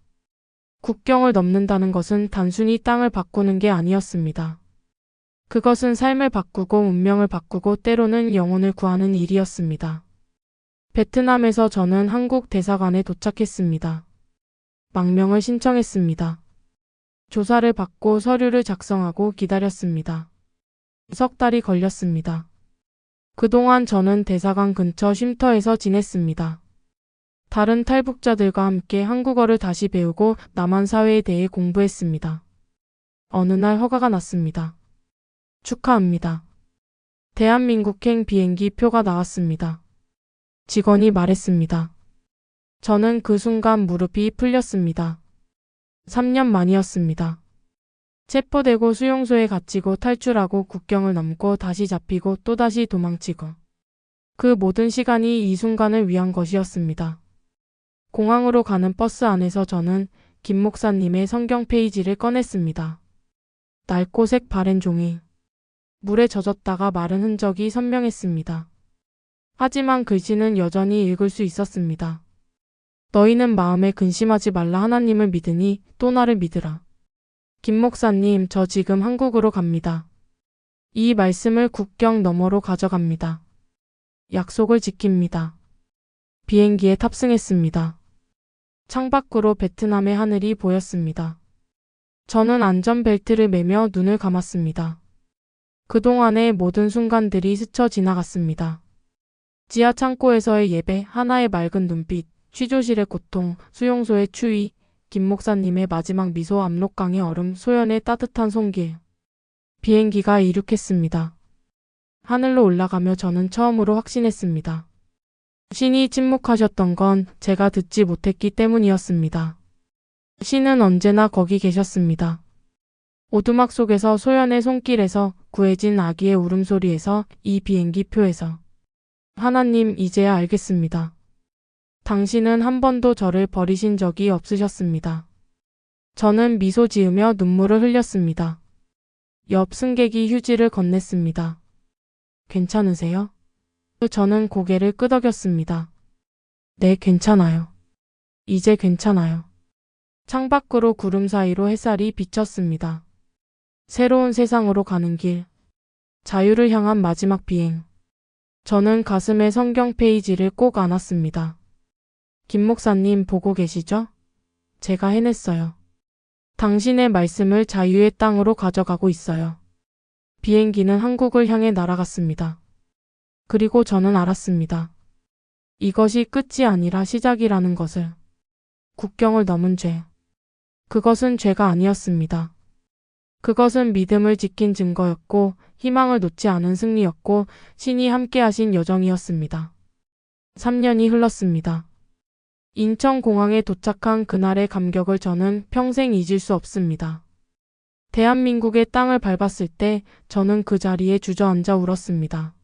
국경을 넘는다는 것은 단순히 땅을 바꾸는 게 아니었습니다. 그것은 삶을 바꾸고 운명을 바꾸고 때로는 영혼을 구하는 일이었습니다. 베트남에서 저는 한국 대사관에 도착했습니다. 망명을 신청했습니다. 조사를 받고 서류를 작성하고 기다렸습니다. 석 달이 걸렸습니다. 그동안 저는 대사관 근처 쉼터에서 지냈습니다. 다른 탈북자들과 함께 한국어를 다시 배우고 남한 사회에 대해 공부했습니다. 어느 날 허가가 났습니다. 축하합니다. 대한민국행 비행기 표가 나왔습니다. 직원이 말했습니다. 저는 그 순간 무릎이 풀렸습니다. 3년 만이었습니다. 체포되고 수용소에 갇히고 탈출하고 국경을 넘고 다시 잡히고 또다시 도망치고. 그 모든 시간이 이 순간을 위한 것이었습니다. 공항으로 가는 버스 안에서 저는 김 목사님의 성경 페이지를 꺼냈습니다. 낡고색 바랜 종이. 물에 젖었다가 마른 흔적이 선명했습니다. 하지만 글씨는 여전히 읽을 수 있었습니다. 너희는 마음에 근심하지 말라 하나님을 믿으니 또 나를 믿으라. 김 목사님, 저 지금 한국으로 갑니다. 이 말씀을 국경 너머로 가져갑니다. 약속을 지킵니다. 비행기에 탑승했습니다. 창밖으로 베트남의 하늘이 보였습니다. 저는 안전벨트를 매며 눈을 감았습니다. 그동안의 모든 순간들이 스쳐 지나갔습니다. 지하 창고에서의 예배, 하나의 맑은 눈빛, 취조실의 고통, 수용소의 추위, 김 목사님의 마지막 미소, 압록강의 얼음, 소연의 따뜻한 손길. 비행기가 이륙했습니다. 하늘로 올라가며 저는 처음으로 확신했습니다. 신이 침묵하셨던 건 제가 듣지 못했기 때문이었습니다. 신은 언제나 거기 계셨습니다. 오두막 속에서, 소연의 손길에서, 구해진 아기의 울음소리에서, 이 비행기 표에서. 하나님, 이제야 알겠습니다. 당신은 한 번도 저를 버리신 적이 없으셨습니다. 저는 미소 지으며 눈물을 흘렸습니다. 옆 승객이 휴지를 건넸습니다. 괜찮으세요? 저는 고개를 끄덕였습니다. 네, 괜찮아요. 이제 괜찮아요. 창밖으로 구름 사이로 햇살이 비쳤습니다. 새로운 세상으로 가는 길. 자유를 향한 마지막 비행. 저는 가슴에 성경 페이지를 꼭 안았습니다. 김 목사님 보고 계시죠? 제가 해냈어요. 당신의 말씀을 자유의 땅으로 가져가고 있어요. 비행기는 한국을 향해 날아갔습니다. 그리고 저는 알았습니다. 이것이 끝이 아니라 시작이라는 것을. 국경을 넘은 죄. 그것은 죄가 아니었습니다. 그것은 믿음을 지킨 증거였고, 희망을 놓지 않은 승리였고, 신이 함께하신 여정이었습니다. 3년이 흘렀습니다. 인천공항에 도착한 그날의 감격을 저는 평생 잊을 수 없습니다. 대한민국의 땅을 밟았을 때 저는 그 자리에 주저앉아 울었습니다.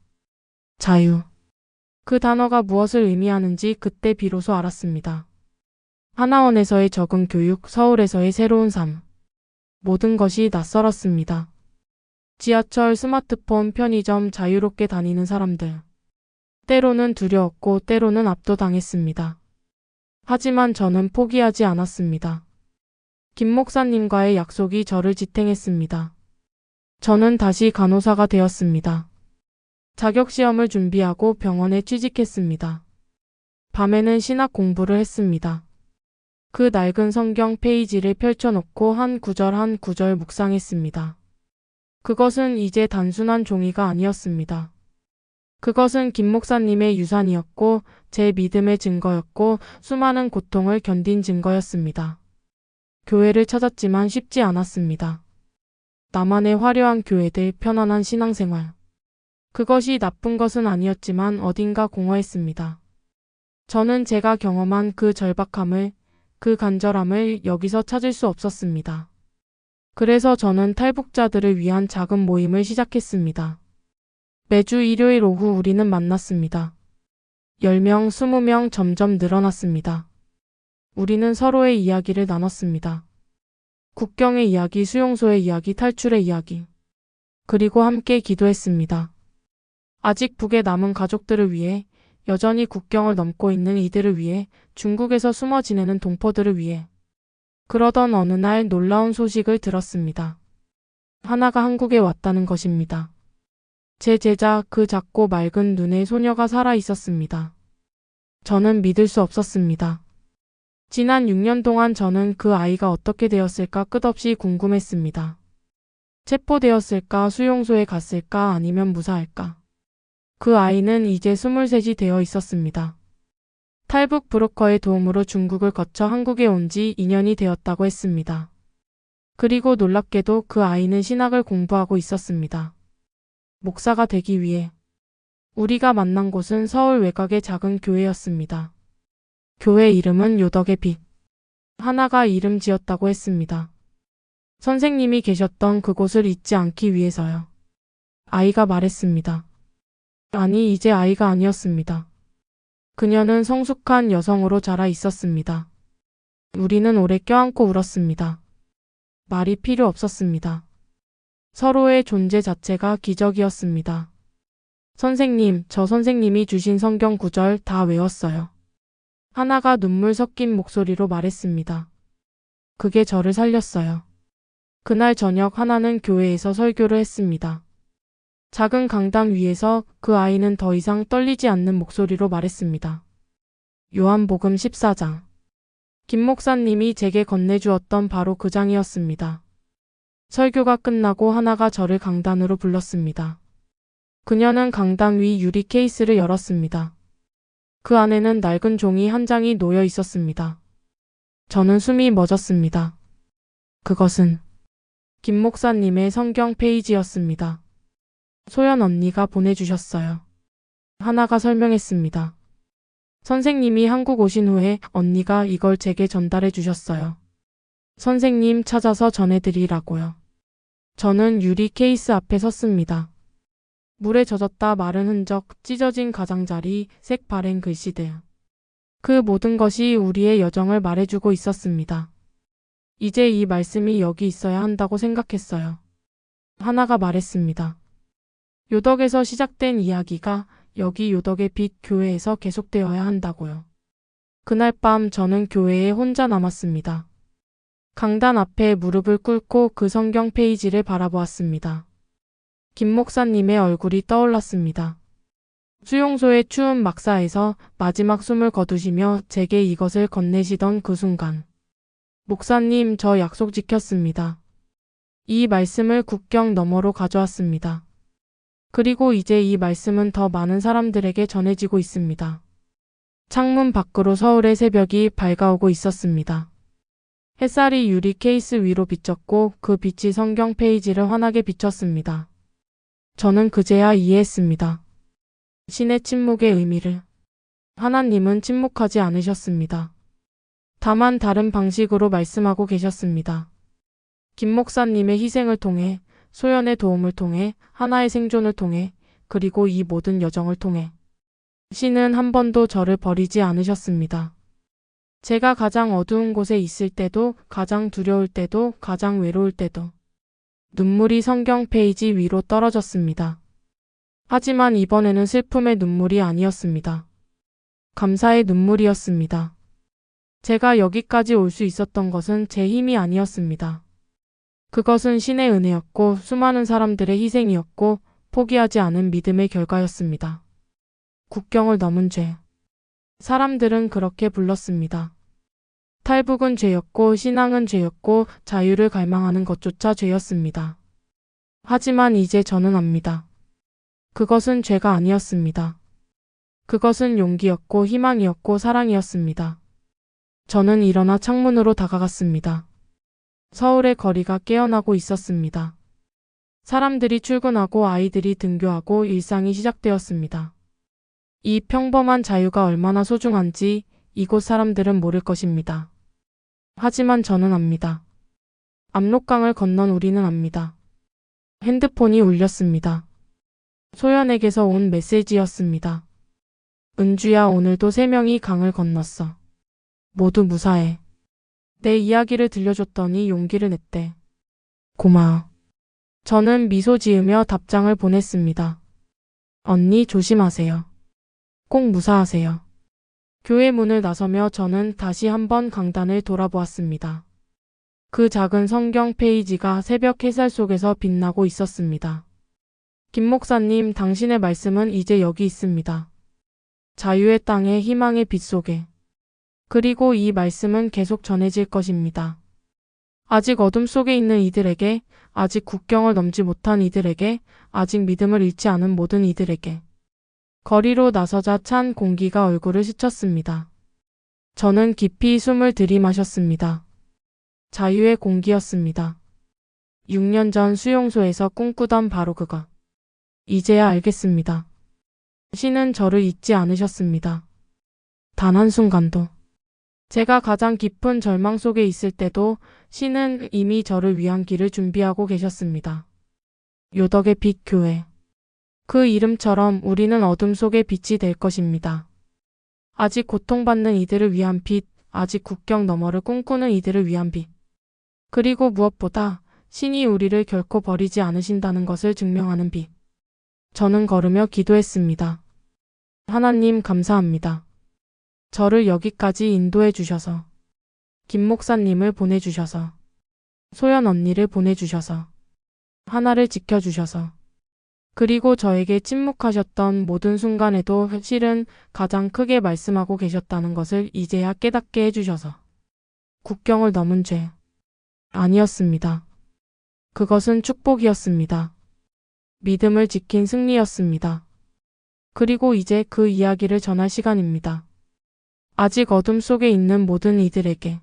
자유. 그 단어가 무엇을 의미하는지 그때 비로소 알았습니다. 하나원에서의 적응 교육, 서울에서의 새로운 삶. 모든 것이 낯설었습니다. 지하철, 스마트폰, 편의점, 자유롭게 다니는 사람들. 때로는 두려웠고 때로는 압도당했습니다. 하지만 저는 포기하지 않았습니다. 김 목사님과의 약속이 저를 지탱했습니다. 저는 다시 간호사가 되었습니다. 자격시험을 준비하고 병원에 취직했습니다. 밤에는 신학 공부를 했습니다. 그 낡은 성경 페이지를 펼쳐놓고 한 구절 한 구절 묵상했습니다. 그것은 이제 단순한 종이가 아니었습니다. 그것은 김 목사님의 유산이었고 제 믿음의 증거였고 수많은 고통을 견딘 증거였습니다. 교회를 찾았지만 쉽지 않았습니다. 나만의 화려한 교회들, 편안한 신앙생활. 그것이 나쁜 것은 아니었지만 어딘가 공허했습니다. 저는 제가 경험한 그 절박함을, 그 간절함을 여기서 찾을 수 없었습니다. 그래서 저는 탈북자들을 위한 작은 모임을 시작했습니다. 매주 일요일 오후 우리는 만났습니다. 10명, 20명 점점 늘어났습니다. 우리는 서로의 이야기를 나눴습니다. 국경의 이야기, 수용소의 이야기, 탈출의 이야기. 그리고 함께 기도했습니다. 아직 북에 남은 가족들을 위해, 여전히 국경을 넘고 있는 이들을 위해, 중국에서 숨어 지내는 동포들을 위해. 그러던 어느 날 놀라운 소식을 들었습니다. 하나가 한국에 왔다는 것입니다. 제 제자, 그 작고 맑은 눈의 소녀가 살아 있었습니다. 저는 믿을 수 없었습니다. 지난 6년 동안 저는 그 아이가 어떻게 되었을까 끝없이 궁금했습니다. 체포되었을까, 수용소에 갔을까, 아니면 무사할까. 그 아이는 이제 23이 되어 있었습니다. 탈북 브로커의 도움으로 중국을 거쳐 한국에 온 지 2년이 되었다고 했습니다. 그리고 놀랍게도 그 아이는 신학을 공부하고 있었습니다. 목사가 되기 위해. 우리가 만난 곳은 서울 외곽의 작은 교회였습니다. 교회 이름은 요덕의 빛. 하나가 이름 지었다고 했습니다. 선생님이 계셨던 그곳을 잊지 않기 위해서요. 아이가 말했습니다. 아니, 이제 아이가 아니었습니다. 그녀는 성숙한 여성으로 자라 있었습니다. 우리는 오래 껴안고 울었습니다. 말이 필요 없었습니다. 서로의 존재 자체가 기적이었습니다. 선생님, 저 선생님이 주신 성경 구절 다 외웠어요. 하나가 눈물 섞인 목소리로 말했습니다. 그게 저를 살렸어요. 그날 저녁 하나는 교회에서 설교를 했습니다. 작은 강당 위에서 그 아이는 더 이상 떨리지 않는 목소리로 말했습니다. 요한복음 14장. 김 목사님이 제게 건네주었던 바로 그 장이었습니다. 설교가 끝나고 하나가 저를 강단으로 불렀습니다. 그녀는 강당 위 유리 케이스를 열었습니다. 그 안에는 낡은 종이 한 장이 놓여 있었습니다. 저는 숨이 멎었습니다. 그것은 김 목사님의 성경 페이지였습니다. 소연 언니가 보내주셨어요. 하나가 설명했습니다. 선생님이 한국 오신 후에 언니가 이걸 제게 전달해 주셨어요. 선생님 찾아서 전해드리라고요. 저는 유리 케이스 앞에 섰습니다. 물에 젖었다 마른 흔적, 찢어진 가장자리, 색 바랜 글씨들. 그 모든 것이 우리의 여정을 말해주고 있었습니다. 이제 이 말씀이 여기 있어야 한다고 생각했어요. 하나가 말했습니다. 요덕에서 시작된 이야기가 여기 요덕의 빛 교회에서 계속되어야 한다고요. 그날 밤 저는 교회에 혼자 남았습니다. 강단 앞에 무릎을 꿇고 그 성경 페이지를 바라보았습니다. 김 목사님의 얼굴이 떠올랐습니다. 수용소의 추운 막사에서 마지막 숨을 거두시며 제게 이것을 건네시던 그 순간. 목사님, 저 약속 지켰습니다. 이 말씀을 국경 너머로 가져왔습니다. 그리고 이제 이 말씀은 더 많은 사람들에게 전해지고 있습니다. 창문 밖으로 서울의 새벽이 밝아오고 있었습니다. 햇살이 유리 케이스 위로 비쳤고 그 빛이 성경 페이지를 환하게 비췄습니다. 저는 그제야 이해했습니다. 신의 침묵의 의미를. 하나님은 침묵하지 않으셨습니다. 다만 다른 방식으로 말씀하고 계셨습니다. 김 목사님의 희생을 통해, 소연의 도움을 통해, 하나의 생존을 통해, 그리고 이 모든 여정을 통해 신은 한 번도 저를 버리지 않으셨습니다. 제가 가장 어두운 곳에 있을 때도, 가장 두려울 때도, 가장 외로울 때도 눈물이 성경 페이지 위로 떨어졌습니다. 하지만 이번에는 슬픔의 눈물이 아니었습니다. 감사의 눈물이었습니다. 제가 여기까지 올 수 있었던 것은 제 힘이 아니었습니다. 그것은 신의 은혜였고 수많은 사람들의 희생이었고 포기하지 않은 믿음의 결과였습니다. 국경을 넘은 죄. 사람들은 그렇게 불렀습니다. 탈북은 죄였고 신앙은 죄였고 자유를 갈망하는 것조차 죄였습니다. 하지만 이제 저는 압니다. 그것은 죄가 아니었습니다. 그것은 용기였고 희망이었고 사랑이었습니다. 저는 일어나 창문으로 다가갔습니다. 서울의 거리가 깨어나고 있었습니다. 사람들이 출근하고 아이들이 등교하고 일상이 시작되었습니다. 이 평범한 자유가 얼마나 소중한지 이곳 사람들은 모를 것입니다. 하지만 저는 압니다. 압록강을 건넌 우리는 압니다. 핸드폰이 울렸습니다. 소연에게서 온 메시지였습니다. 은주야, 오늘도 3명이 강을 건넜어. 모두 무사해. 내 이야기를 들려줬더니 용기를 냈대. 고마워. 저는 미소 지으며 답장을 보냈습니다. 언니, 조심하세요. 꼭 무사하세요. 교회 문을 나서며 저는 다시 한번 강단을 돌아보았습니다. 그 작은 성경 페이지가 새벽 햇살 속에서 빛나고 있었습니다. 김 목사님, 당신의 말씀은 이제 여기 있습니다. 자유의 땅에 희망의 빛 속에. 그리고 이 말씀은 계속 전해질 것입니다. 아직 어둠 속에 있는 이들에게, 아직 국경을 넘지 못한 이들에게, 아직 믿음을 잃지 않은 모든 이들에게. 거리로 나서자 찬 공기가 얼굴을 스쳤습니다. 저는 깊이 숨을 들이마셨습니다. 자유의 공기였습니다. 6년 전 수용소에서 꿈꾸던 바로 그거. 이제야 알겠습니다. 신은 저를 잊지 않으셨습니다. 단 한순간도. 제가 가장 깊은 절망 속에 있을 때도 신은 이미 저를 위한 길을 준비하고 계셨습니다. 요덕의 빛 교회. 그 이름처럼 우리는 어둠 속의 빛이 될 것입니다. 아직 고통받는 이들을 위한 빛, 아직 국경 너머를 꿈꾸는 이들을 위한 빛. 그리고 무엇보다 신이 우리를 결코 버리지 않으신다는 것을 증명하는 빛. 저는 걸으며 기도했습니다. 하나님 감사합니다. 저를 여기까지 인도해 주셔서, 김 목사님을 보내주셔서, 소연 언니를 보내주셔서, 하나를 지켜주셔서, 그리고 저에게 침묵하셨던 모든 순간에도 실은 가장 크게 말씀하고 계셨다는 것을 이제야 깨닫게 해주셔서, 국경을 넘은 죄 아니었습니다. 그것은 축복이었습니다. 믿음을 지킨 승리였습니다. 그리고 이제 그 이야기를 전할 시간입니다. 아직 어둠 속에 있는 모든 이들에게